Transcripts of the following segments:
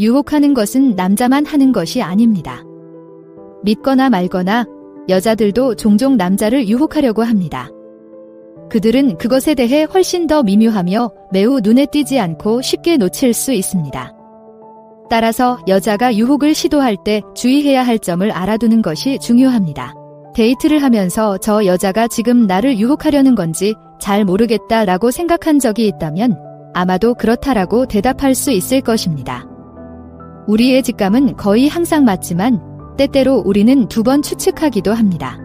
유혹하는 것은 남자만 하는 것이 아닙니다. 믿거나 말거나 여자들도 종종 남자를 유혹하려고 합니다. 그들은 그것에 대해 훨씬 더 미묘하며 매우 눈에 띄지 않고 쉽게 놓칠 수 있습니다. 따라서 여자가 유혹을 시도할 때 주의해야 할 점을 알아두는 것이 중요합니다. 데이트를 하면서 저 여자가 지금 나를 유혹하려는 건지 잘 모르겠다라고 생각한 적이 있다면 아마도 그렇다라고 대답할 수 있을 것입니다. 우리의 직감은 거의 항상 맞지만 때때로 우리는 두 번 추측하기도 합니다.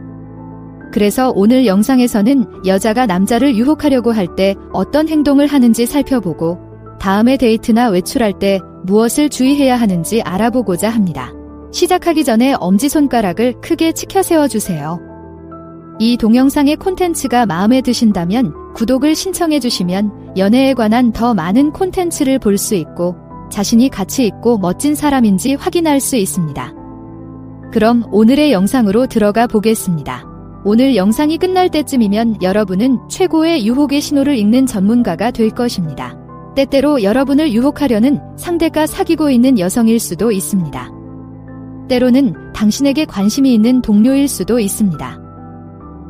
그래서 오늘 영상에서는 여자가 남자를 유혹하려고 할 때 어떤 행동을 하는지 살펴보고 다음에 데이트나 외출할 때 무엇을 주의해야 하는지 알아보고자 합니다. 시작하기 전에 엄지손가락을 크게 치켜 세워주세요. 이 동영상의 콘텐츠가 마음에 드신다면 구독을 신청해 주시면 연애에 관한 더 많은 콘텐츠를 볼 수 있고 자신이 가치 있고 멋진 사람인지 확인할 수 있습니다. 그럼 오늘의 영상으로 들어가 보겠습니다. 오늘 영상이 끝날 때쯤이면 여러분은 최고의 유혹의 신호를 읽는 전문가가 될 것입니다. 때때로 여러분을 유혹하려는 상대가 사귀고 있는 여성일 수도 있습니다. 때로는 당신에게 관심이 있는 동료일 수도 있습니다.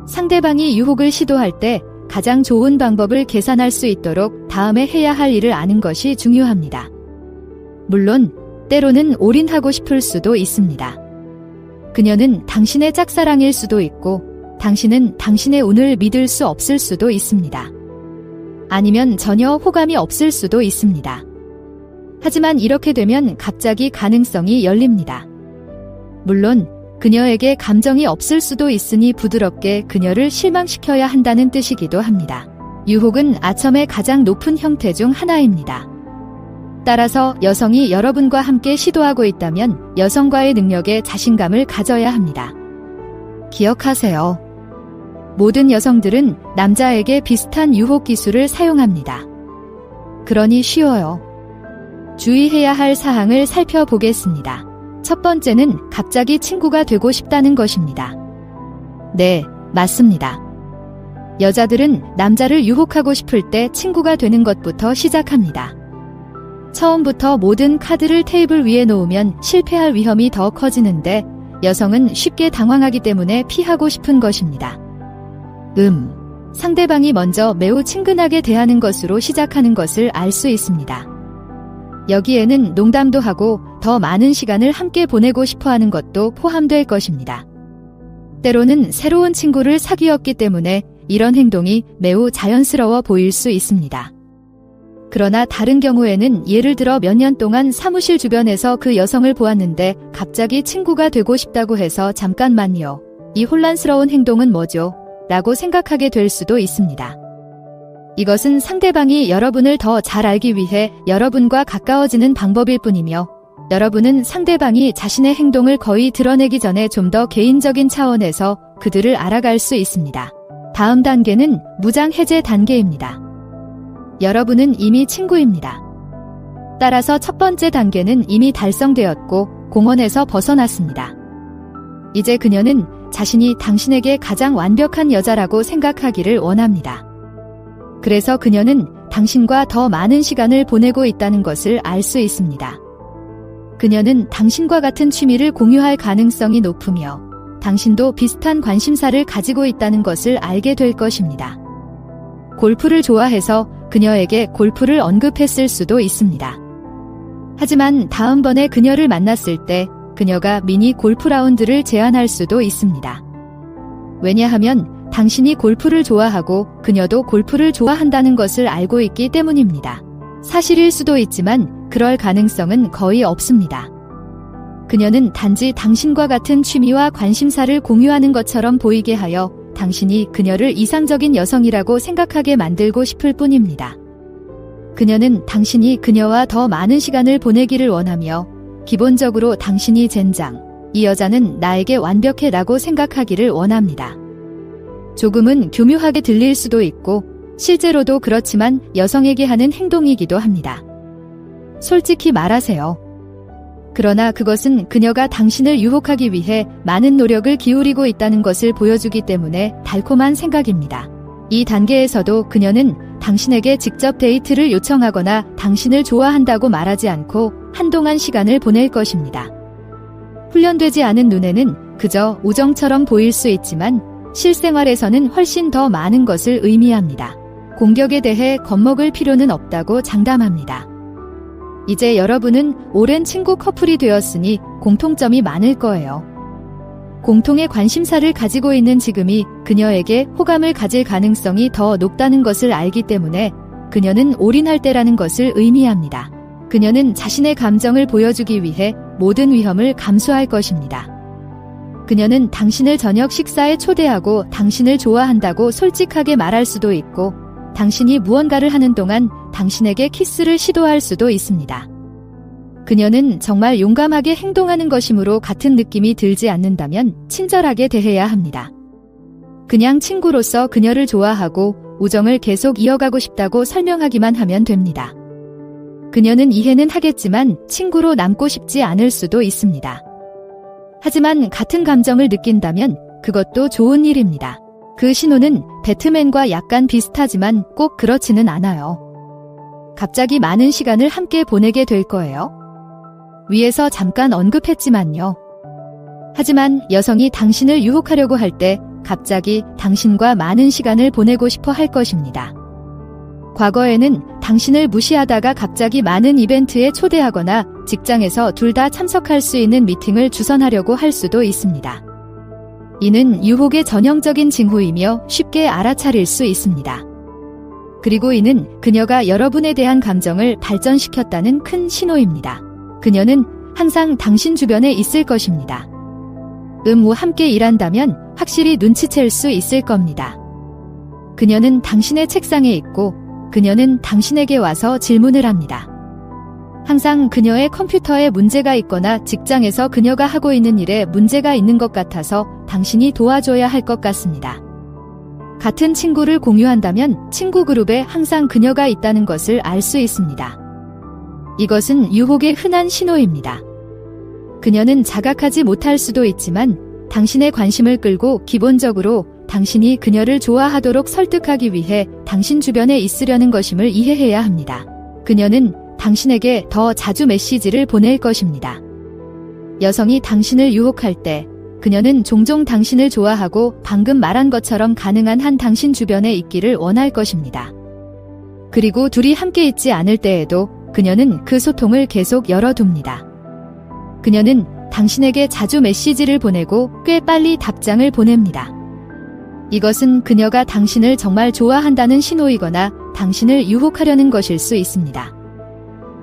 상대방이 유혹을 시도할 때 가장 좋은 방법을 계산할 수 있도록 다음에 해야 할 일을 아는 것이 중요합니다. 물론 때로는 올인하고 싶을 수도 있습니다. 그녀는 당신의 짝사랑일 수도 있고 당신은 당신의 운을 믿을 수 없을 수도 있습니다. 아니면 전혀 호감이 없을 수도 있습니다. 하지만 이렇게 되면 갑자기 가능성이 열립니다. 물론 그녀에게 감정이 없을 수도 있으니 부드럽게 그녀를 실망시켜야 한다는 뜻이기도 합니다. 유혹은 아첨의 가장 높은 형태 중 하나입니다. 따라서 여성이 여러분과 함께 시도하고 있다면 여성과의 능력에 자신감을 가져야 합니다. 기억하세요. 모든 여성들은 남자에게 비슷한 유혹 기술을 사용합니다. 그러니 쉬워요. 주의해야 할 사항을 살펴보겠습니다. 첫 번째는 갑자기 친구가 되고 싶다는 것입니다. 네, 맞습니다. 여자들은 남자를 유혹하고 싶을 때 친구가 되는 것부터 시작합니다. 처음부터 모든 카드를 테이블 위에 놓으면 실패할 위험이 더 커지는데 여성은 쉽게 당황하기 때문에 피하고 싶은 것입니다. 상대방이 먼저 매우 친근하게 대하는 것으로 시작하는 것을 알 수 있습니다. 여기에는 농담도 하고 더 많은 시간을 함께 보내고 싶어 하는 것도 포함될 것입니다. 때로는 새로운 친구를 사귀었기 때문에 이런 행동이 매우 자연스러워 보일 수 있습니다. 그러나 다른 경우에는 예를 들어 몇 년 동안 사무실 주변에서 그 여성을 보았는데 갑자기 친구가 되고 싶다고 해서 잠깐만요. 이 혼란스러운 행동은 뭐죠? 라고 생각하게 될 수도 있습니다. 이것은 상대방이 여러분을 더 잘 알기 위해 여러분과 가까워지는 방법일 뿐이며 여러분은 상대방이 자신의 행동을 거의 드러내기 전에 좀 더 개인적인 차원에서 그들을 알아갈 수 있습니다. 다음 단계는 무장 해제 단계입니다. 여러분은 이미 친구입니다. 따라서 첫 번째 단계는 이미 달성되었고 공원에서 벗어났습니다. 이제 그녀는 자신이 당신에게 가장 완벽한 여자라고 생각하기를 원합니다. 그래서 그녀는 당신과 더 많은 시간을 보내고 있다는 것을 알 수 있습니다. 그녀는 당신과 같은 취미를 공유할 가능성이 높으며 당신도 비슷한 관심사를 가지고 있다는 것을 알게 될 것입니다. 골프를 좋아해서 그녀에게 골프를 언급했을 수도 있습니다. 하지만 다음번에 그녀를 만났을 때 그녀가 미니 골프 라운드를 제안할 수도 있습니다. 왜냐하면 당신이 골프를 좋아하고 그녀도 골프를 좋아한다는 것을 알고 있기 때문입니다. 사실일 수도 있지만 그럴 가능성은 거의 없습니다. 그녀는 단지 당신과 같은 취미와 관심사를 공유하는 것처럼 보이게 하여 당신이 그녀를 이상적인 여성이라고 생각하게 만들고 싶을 뿐입니다. 그녀는 당신이 그녀와 더 많은 시간을 보내기를 원하며 기본적으로 당신이 젠장, 이 여자는 나에게 완벽해 라고 생각하기를 원합니다. 조금은 교묘하게 들릴 수도 있고 실제로도 그렇지만 여성에게 하는 행동이기도 합니다. 솔직히 말하세요. 그러나 그것은 그녀가 당신을 유혹하기 위해 많은 노력을 기울이고 있다는 것을 보여주기 때문에 달콤한 생각입니다. 이 단계에서도 그녀는 당신에게 직접 데이트를 요청하거나 당신을 좋아한다고 말하지 않고 한동안 시간을 보낼 것입니다. 훈련되지 않은 눈에는 그저 우정처럼 보일 수 있지만 실생활에서는 훨씬 더 많은 것을 의미합니다. 공격에 대해 겁먹을 필요는 없다고 장담합니다. 이제 여러분은 오랜 친구 커플이 되었으니 공통점이 많을 거예요. 공통의 관심사를 가지고 있는 지금이 그녀에게 호감을 가질 가능성이 더 높다는 것을 알기 때문에 그녀는 올인할 때라는 것을 의미합니다. 그녀는 자신의 감정을 보여주기 위해 모든 위험을 감수할 것입니다. 그녀는 당신을 저녁 식사에 초대하고 당신을 좋아한다고 솔직하게 말할 수도 있고 당신이 무언가를 하는 동안 당신에게 키스를 시도할 수도 있습니다. 그녀는 정말 용감하게 행동하는 것이므로 같은 느낌이 들지 않는다면 친절하게 대해야 합니다. 그냥 친구로서 그녀를 좋아하고 우정을 계속 이어가고 싶다고 설명하기만 하면 됩니다. 그녀는 이해는 하겠지만 친구로 남고 싶지 않을 수도 있습니다. 하지만 같은 감정을 느낀다면 그것도 좋은 일입니다. 그 신호는 배트맨과 약간 비슷하지만 꼭 그렇지는 않아요. 갑자기 많은 시간을 함께 보내게 될 거예요. 위에서 잠깐 언급했지만요. 하지만 여성이 당신을 유혹하려고 할 때 갑자기 당신과 많은 시간을 보내고 싶어 할 것입니다. 과거에는 당신을 무시하다가 갑자기 많은 이벤트에 초대하거나 직장에서 둘 다 참석할 수 있는 미팅을 주선하려고 할 수도 있습니다. 이는 유혹의 전형적인 징후이며 쉽게 알아차릴 수 있습니다. 그리고 이는 그녀가 여러분에 대한 감정을 발전시켰다는 큰 신호입니다. 그녀는 항상 당신 주변에 있을 것입니다. 함께 일한다면 확실히 눈치챌 수 있을 겁니다. 그녀는 당신의 책상에 있고 그녀는 당신에게 와서 질문을 합니다. 항상 그녀의 컴퓨터에 문제가 있거나 직장에서 그녀가 하고 있는 일에 문제가 있는 것 같아서 당신이 도와줘야 할 것 같습니다. 같은 친구를 공유한다면 친구 그룹에 항상 그녀가 있다는 것을 알 수 있습니다. 이것은 유혹의 흔한 신호입니다. 그녀는 자각하지 못할 수도 있지만 당신의 관심을 끌고 기본적으로 당신이 그녀를 좋아하도록 설득하기 위해 당신 주변에 있으려는 것임을 이해해야 합니다. 그녀는 당신에게 더 자주 메시지를 보낼 것입니다. 여성이 당신을 유혹할 때 그녀는 종종 당신을 좋아하고 방금 말한 것처럼 가능한 한 당신 주변에 있기를 원할 것입니다. 그리고 둘이 함께 있지 않을 때에도 그녀는 그 소통을 계속 열어둡니다. 그녀는 당신에게 자주 메시지를 보내고 꽤 빨리 답장을 보냅니다. 이것은 그녀가 당신을 정말 좋아한다는 신호이거나 당신을 유혹하려는 것일 수 있습니다.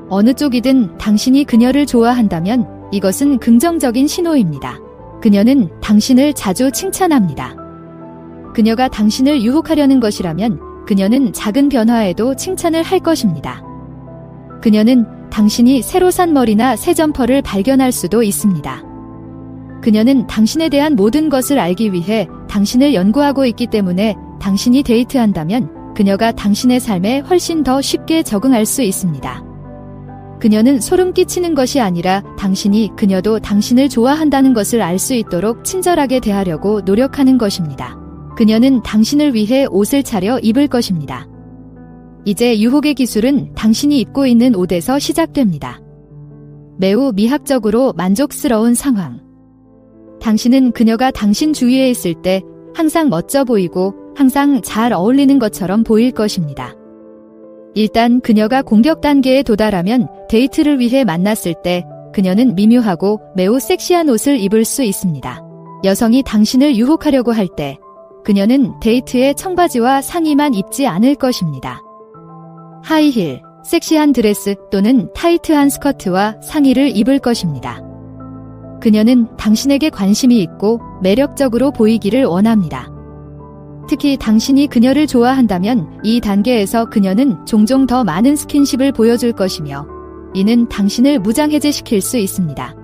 어느 쪽이든 당신이 그녀를 좋아한다면 이것은 긍정적인 신호입니다. 그녀는 당신을 자주 칭찬합니다. 그녀가 당신을 유혹하려는 것이라면 그녀는 작은 변화에도 칭찬을 할 것입니다. 그녀는 당신이 새로 산 머리나 새 점퍼를 발견할 수도 있습니다. 그녀는 당신에 대한 모든 것을 알기 위해 당신을 연구하고 있기 때문에 당신이 데이트한다면 그녀가 당신의 삶에 훨씬 더 쉽게 적응할 수 있습니다. 그녀는 소름 끼치는 것이 아니라 당신이 그녀도 당신을 좋아한다는 것을 알 수 있도록 친절하게 대하려고 노력하는 것입니다. 그녀는 당신을 위해 옷을 차려 입을 것입니다. 이제 유혹의 기술은 당신이 입고 있는 옷에서 시작됩니다. 매우 미학적으로 만족스러운 상황. 당신은 그녀가 당신 주위에 있을 때 항상 멋져 보이고 항상 잘 어울리는 것처럼 보일 것입니다. 일단 그녀가 공격 단계에 도달하면 데이트를 위해 만났을 때 그녀는 미묘하고 매우 섹시한 옷을 입을 수 있습니다. 여성이 당신을 유혹하려고 할 때 그녀는 데이트에 청바지와 상의만 입지 않을 것입니다. 하이힐, 섹시한 드레스 또는 타이트한 스커트와 상의를 입을 것입니다. 그녀는 당신에게 관심이 있고 매력적으로 보이기를 원합니다. 특히 당신이 그녀를 좋아한다면 이 단계에서 그녀는 종종 더 많은 스킨십을 보여줄 것이며 이는 당신을 무장해제시킬 수 있습니다.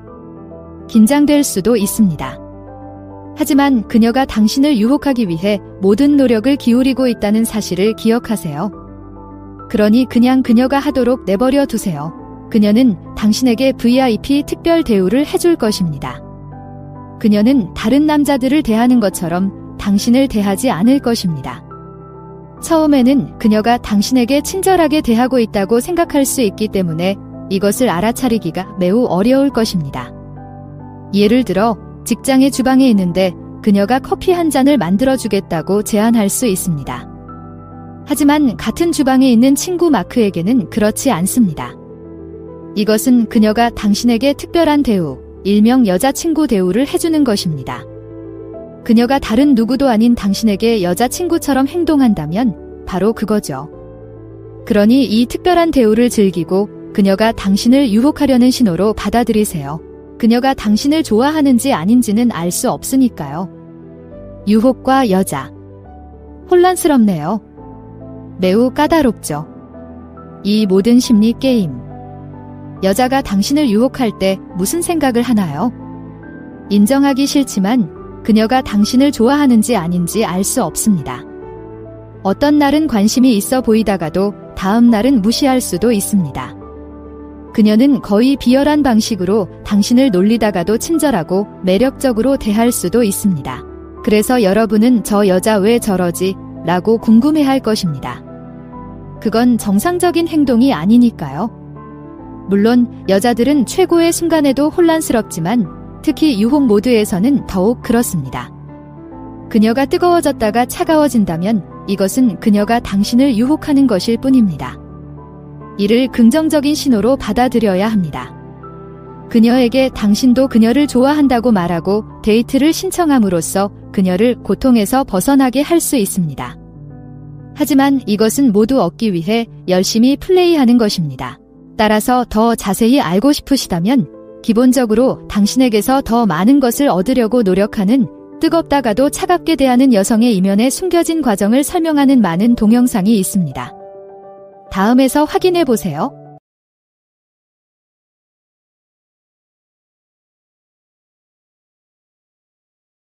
긴장될 수도 있습니다. 하지만 그녀가 당신을 유혹하기 위해 모든 노력을 기울이고 있다는 사실을 기억하세요. 그러니 그냥 그녀가 하도록 내버려 두세요. 그녀는 당신에게 VIP 특별 대우를 해줄 것입니다. 그녀는 다른 남자들을 대하는 것처럼 당신을 대하지 않을 것입니다. 처음에는 그녀가 당신에게 친절하게 대하고 있다고 생각할 수 있기 때문에 이것을 알아차리기가 매우 어려울 것입니다. 예를 들어 직장의 주방에 있는데 그녀가 커피 한 잔을 만들어주겠다고 제안할 수 있습니다. 하지만 같은 주방에 있는 친구 마크에게는 그렇지 않습니다. 이것은 그녀가 당신에게 특별한 대우, 일명 여자친구 대우를 해주는 것입니다. 그녀가 다른 누구도 아닌 당신에게 여자친구처럼 행동한다면 바로 그거죠. 그러니 이 특별한 대우를 즐기고 그녀가 당신을 유혹하려는 신호로 받아들이세요. 그녀가 당신을 좋아하는지 아닌지는 알 수 없으니까요. 유혹과 여자. 혼란스럽네요. 매우 까다롭죠. 이 모든 심리 게임. 여자가 당신을 유혹할 때 무슨 생각을 하나요? 인정하기 싫지만 그녀가 당신을 좋아하는지 아닌지 알 수 없습니다. 어떤 날은 관심이 있어 보이다가도 다음 날은 무시할 수도 있습니다. 그녀는 거의 비열한 방식으로 당신을 놀리다가도 친절하고 매력적으로 대할 수도 있습니다. 그래서 여러분은 저 여자 왜 저러지? 라고 궁금해할 것입니다. 그건 정상적인 행동이 아니니까요. 물론 여자들은 최고의 순간에도 혼란스럽지만 특히 유혹 모드에서는 더욱 그렇습니다. 그녀가 뜨거워졌다가 차가워진다면 이것은 그녀가 당신을 유혹하는 것일 뿐입니다. 이를 긍정적인 신호로 받아들여야 합니다. 그녀에게 당신도 그녀를 좋아한다고 말하고 데이트를 신청함으로써 그녀를 고통에서 벗어나게 할 수 있습니다. 하지만 이것은 모두 얻기 위해 열심히 플레이하는 것입니다. 따라서 더 자세히 알고 싶으시다면 기본적으로 당신에게서 더 많은 것을 얻으려고 노력하는 뜨겁다가도 차갑게 대하는 여성의 이면에 숨겨진 과정을 설명하는 많은 동영상이 있습니다. 다음에서 확인해 보세요.